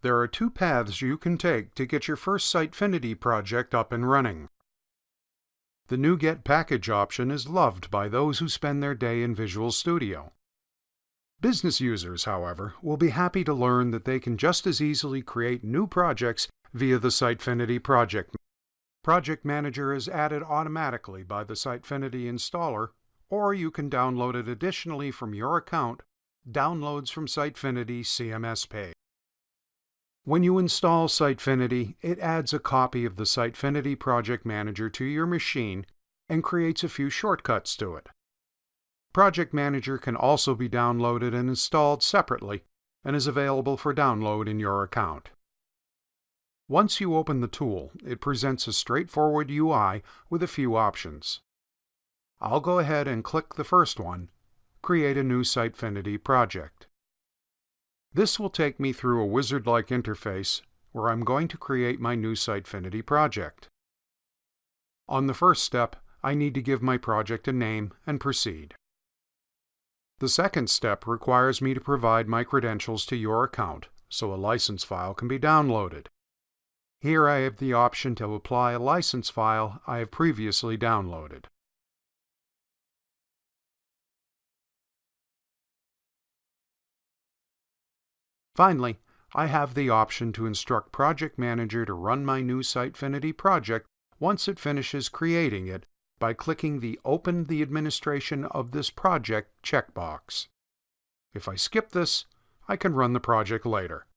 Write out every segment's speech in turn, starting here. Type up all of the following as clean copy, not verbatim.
There are two paths you can take to get your first Sitefinity project up and running. The NuGet package option is loved by those who spend their day in Visual Studio. Business users, however, will be happy to learn that they can just as easily create new projects via the Sitefinity Project. Project Manager is added automatically by the Sitefinity installer, or you can download it additionally from your account, Downloads from Sitefinity CMS page. When you install Sitefinity, it adds a copy of the Sitefinity Project Manager to your machine and creates a few shortcuts to it. Project Manager can also be downloaded and installed separately and is available for download in your account. Once you open the tool, it presents a straightforward UI with a few options. I'll go ahead and click the first one, Create a new Sitefinity project. This will take me through a wizard-like interface where I'm going to create my new Sitefinity project. On the first step, I need to give my project a name and proceed. The second step requires me to provide my credentials to your account so a license file can be downloaded. Here I have the option to apply a license file I have previously downloaded. Finally, I have the option to instruct Project Manager to run my new Sitefinity project once it finishes creating it by clicking the Open the Administration of this project checkbox. If I skip this, I can run the project later.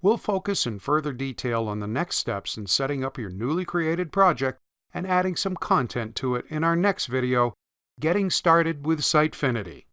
We'll focus in further detail on the next steps in setting up your newly created project and adding some content to it in our next video, Getting Started with Sitefinity.